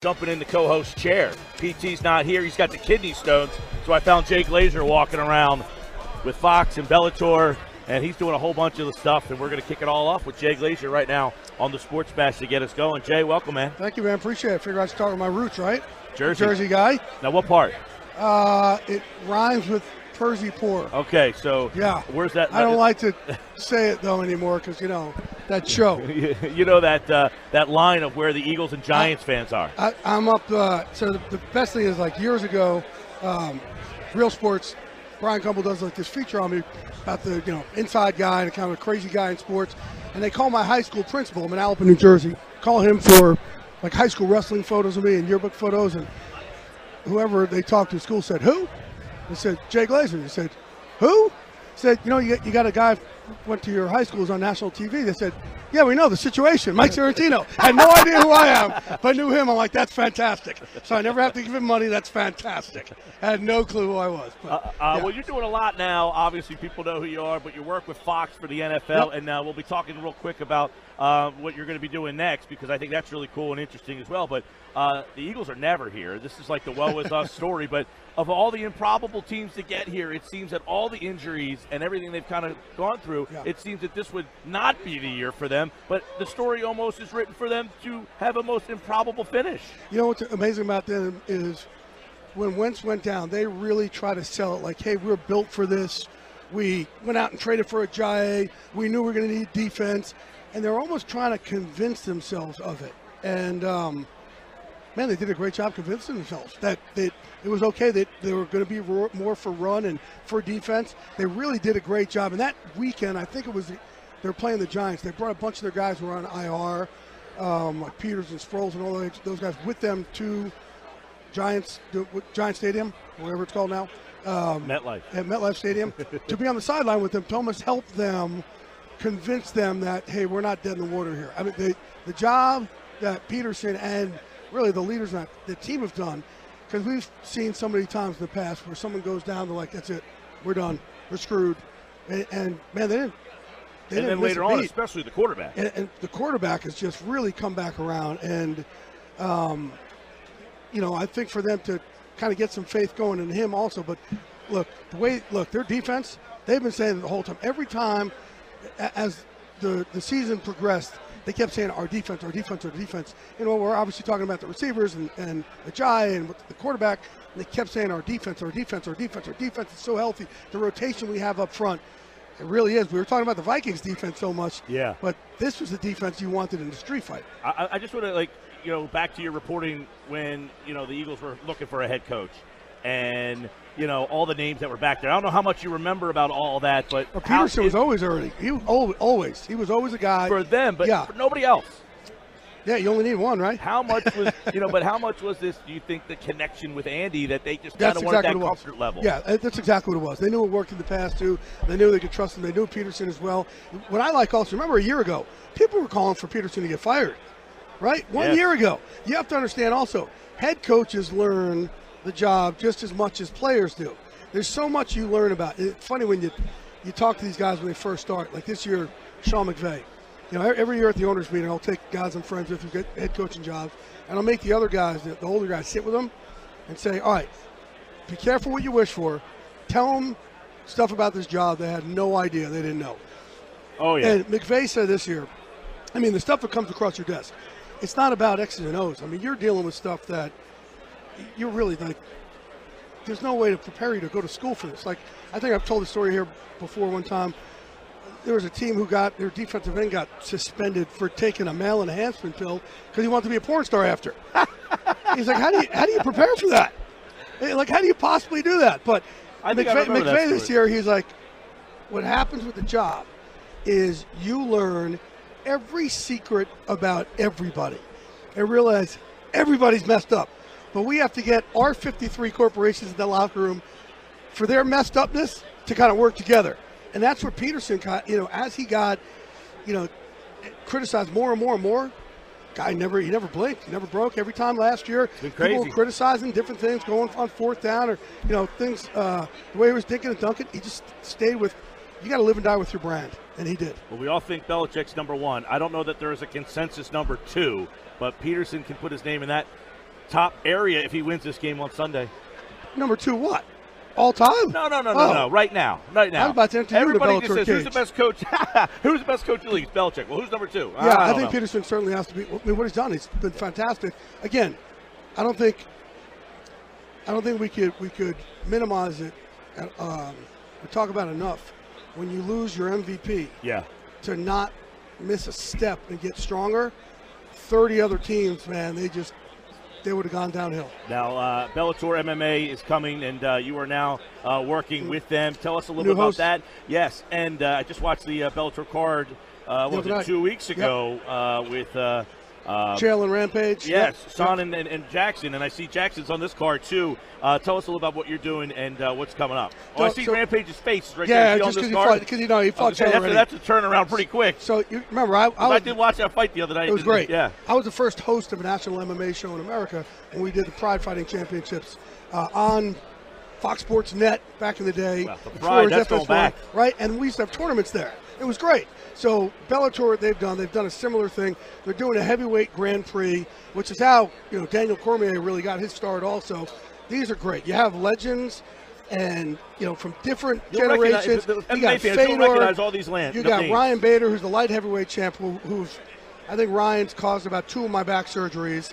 jumping in the co-host chair. PT's not here. He's got the kidney stones. So I found Jay Glazer walking around with Fox and Bellator, and he's doing a whole bunch of the stuff, and we're going to kick it all off with Jay Glazer right now on the Sports Bash to get us going. Jay, welcome, man. Thank you, man. Appreciate it. Figure I should start with my roots, right? Jersey guy. Now, what part? It rhymes with Jersey poor. Okay, so yeah. Where's that? I don't like to say it, though, anymore because, that show. You know that line of where the Eagles and Giants fans are. I'm up. So the best thing is, like, years ago, Real Sports, Brian Gumbel does like this feature on me about the inside guy and kind of a crazy guy in sports. And they call my high school principal, I'm in Alpin, New Jersey, call him for like high school wrestling photos of me and yearbook photos. And whoever they talked to at school said, "Who?" They said, "Jay Glazer." They said, "Who?" Said, you got a guy went to your high school, is on national TV. They said, "Yeah, we know the situation. Mike Sorrentino." I had no idea who I am, but I knew him. I'm like, that's fantastic. So I never have to give him money. That's fantastic. I had no clue who I was. But, yeah. Well, you're doing a lot now. Obviously, people know who you are, but you work with Fox for the NFL, Yep. and we'll be talking real quick about what you're going to be doing next, because I think that's really cool and interesting as well. But the Eagles are never here. This is like the woe is us story, but of all the improbable teams to get here, it seems that all the injuries and everything they've kind of gone through, yeah. It seems that this would not be the year for them, but the story almost is written for them to have a most improbable finish. You know what's amazing about them is when Wentz went down, they really try to sell it like, hey, we're built for this. We went out and traded for a Jai. We knew we were going to need defense. And they're almost trying to convince themselves of it. And, man, they did a great job convincing themselves that it was okay, that they were going to be more for run and for defense. They really did a great job. And that weekend, I think it was they were playing the Giants. They brought a bunch of their guys who were on IR, like Peters and Sproles and all those guys with them to Giant Stadium, whatever it's called now. MetLife. At MetLife Stadium. To be on the sideline with them. Thomas helped them convince them that, hey, we're not dead in the water here. I mean, the job that Peterson and really the leaders on the team have done, because we've seen so many times in the past where someone goes down, they're like, that's it, we're done, we're screwed. And man, they didn't and then later on, especially the quarterback. And the quarterback has just really come back around. And, I think for them to kind of get some faith going in him also. But look, their defense, they've been saying the whole time, every time as the season progressed, they kept saying our defense, our defense, our defense. We're obviously talking about the receivers and the Jai and the quarterback. And they kept saying our defense, our defense, our defense. Our defense is so healthy. The rotation we have up front, it really is. We were talking about the Vikings defense so much. Yeah. But this was the defense you wanted in the street fight. I just want to, back to your reporting when, the Eagles were looking for a head coach. And, all the names that were back there. I don't know how much you remember about all that, but Peterson was always early. He was always. He was always a guy. For them, but for nobody else. Yeah, you only need one, right? How much was, but how much was this, do you think, the connection with Andy that they just kind of wanted that comfort level? Yeah, that's exactly what it was. They knew it worked in the past, too. They knew they could trust him. They knew Peterson as well. What I like also, remember a year ago, people were calling for Peterson to get fired, right? One year ago. You have to understand also, head coaches learn the job just as much as players do. There's so much you learn about. It's funny when you talk to these guys when they first start. Like this year, Sean McVay. Every year at the owners' meeting, I'll take guys I'm friends with who get head coaching jobs, and I'll make the other guys, the older guys, sit with them and say, all right, be careful what you wish for. Tell them stuff about this job they had no idea, they didn't know. Oh, yeah. And McVay said this year, the stuff that comes across your desk, it's not about X's and O's. You're dealing with stuff that you're really like, there's no way to prepare you to go to school for this. Like, I think I've told the story here before one time. There was a team who got, their defensive end got suspended for taking a male enhancement pill because he wanted to be a porn star after. He's like, how do you prepare for that? Like, how do you possibly do that? But McVay this year, he's like, what happens with the job is you learn every secret about everybody and realize everybody's messed up. But we have to get our 53 corporations in the locker room for their messed upness to kind of work together. And that's what Peterson got, as he got, criticized more and more and more. Guy he never blinked, he never broke. Every time last year, people were criticizing different things, going on fourth down or, things, the way he was dinking and dunking. He just stayed with, you got to live and die with your brand, and he did. Well, we all think Belichick's number one. I don't know that there is a consensus number two, but Peterson can put his name in that. top area if he wins this game on Sunday. Number 2 what? All time? No. Right now. I was about to enter you in the Everybody Bellator just says, who's cage. the best coach? Who's the best coach in the league? It's Belichick. Well, who's number 2? Yeah, I think know. Peterson certainly has to be. I mean, what he's done, he's been fantastic. Again, I don't think we could minimize it or talk about enough. When you lose your MVP, to not miss a step and get stronger, 30 other teams, man, they would have gone downhill. Now, Bellator MMA is coming, and you are now working with them. Tell us a little bit about that. Yes, and I just watched the Bellator card, was it 2 weeks ago with Chael and Rampage. Yes, Son and Jackson, and I see Jackson's on this card too. Tell us a little about what you're doing and what's coming up. Oh, I see Rampage's face right there. Yeah, just because he fought Chael already. That's a turnaround pretty quick. So you remember, I did watch that fight the other night. It was great. Yeah, I was the first host of a national MMA show in America, and we did the Pride Fighting Championships on Fox Sports Net back in the day. Well, the Pride, that's going back. Right, and we used to have tournaments there. It was great. So Bellator, they've done a similar thing. They're doing a heavyweight Grand Prix, which is how Daniel Cormier really got his start. Also, these are great. You have legends, and from different generations. You got Fedor. Recognize all these You got Ryan Bader, who's the light heavyweight champ, who's I think Ryan's caused about 2 of my back surgeries.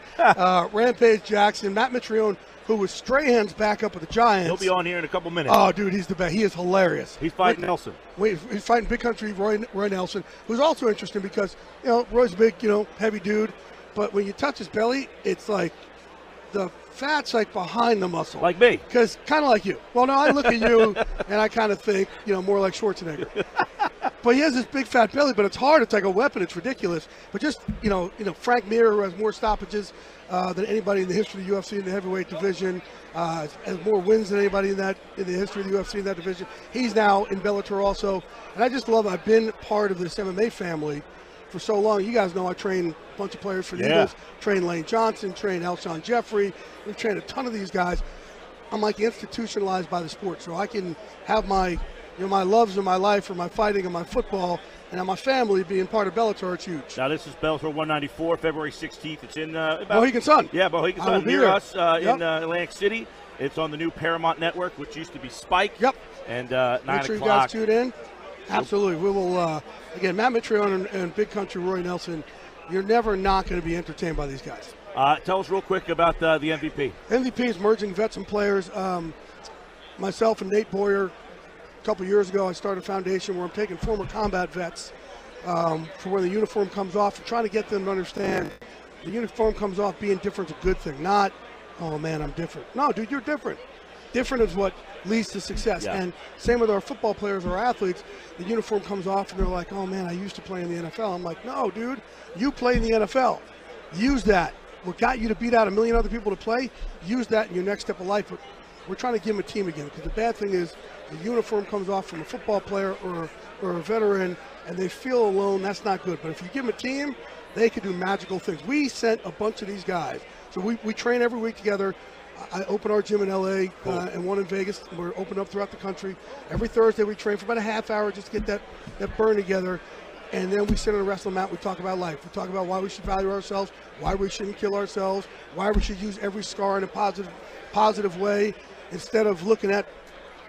Rampage Jackson, Matt Mitrione, who was Strahan's backup with the Giants. He'll be on here in a couple minutes. Oh, dude, he's the best. He is hilarious. He's fighting Nelson. He's fighting Big Country Roy Nelson, who's also interesting because, Roy's a big, heavy dude. But when you touch his belly, it's like the fat's like behind the muscle. Like me. Because kind of like you. Well, no, I look at you and I kind of think, more like Schwarzenegger. But he has this big fat belly, but it's hard. It's like a weapon. It's ridiculous. But just, Frank Mir, who has more stoppages than anybody in the history of the UFC in the heavyweight division, has more wins than anybody in the history of the UFC in that division. He's now in Bellator also. And I just love it. I've been part of this MMA family for so long. You guys know I train a bunch of players for the Eagles. Train Lane Johnson, train Alshon Jeffrey. We've trained a ton of these guys. I'm like institutionalized by the sport, so I can have my my loves of my life or my fighting and my football and my family being part of Bellator. It's huge. Now this is Bellator 194, February 16th. It's in Mohegan Sun. Yeah, Mohegan Sun, near us in Atlantic City. It's on the new Paramount Network, which used to be Spike. Yep. And 9 o'clock. Make sure you guys tune in. Absolutely. We will, again, Matt Mitrione and Big Country Roy Nelson, you're never not going to be entertained by these guys. Tell us real quick about the MVP. MVP is merging vets and players. Myself and Nate Boyer, a couple years ago, I started a foundation where I'm taking former combat vets for when the uniform comes off and trying to get them to understand the uniform comes off being different is a good thing, not, oh man, I'm different. No, dude, you're different. Different is what leads to success. Yeah. And same with our football players or athletes, the uniform comes off and they're like, oh man, I used to play in the NFL. I'm like, no, dude, you play in the NFL. Use that. What got you to beat out a million other people to play, use that in your next step of life. But we're trying to give them a team again, because the bad thing is the uniform comes off from a football player or a veteran and they feel alone. That's not good. But if you give them a team, they can do magical things. We sent a bunch of these guys. So we train every week together. I open our gym in LA and one in Vegas. We're open up throughout the country. Every Thursday we train for about a half hour just to get that burn together. And then we sit on a wrestling mat. We talk about life. We talk about why we should value ourselves, why we shouldn't kill ourselves, why we should use every scar in a positive way instead of looking at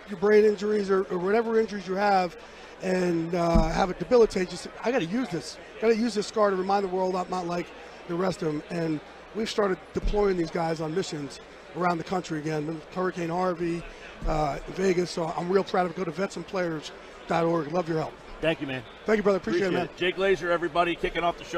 your brain injuries or whatever injuries you have and have it debilitate you. I got to use this. Got to use this scar to remind the world I'm not like the rest of them. And we've started deploying these guys on missions around the country again. Hurricane Harvey, Vegas. So I'm real proud of it. Go to vetsandplayers.org. Love your help. Thank you, man. Thank you, brother. Appreciate it, man. Jay Glazer, everybody, kicking off the show.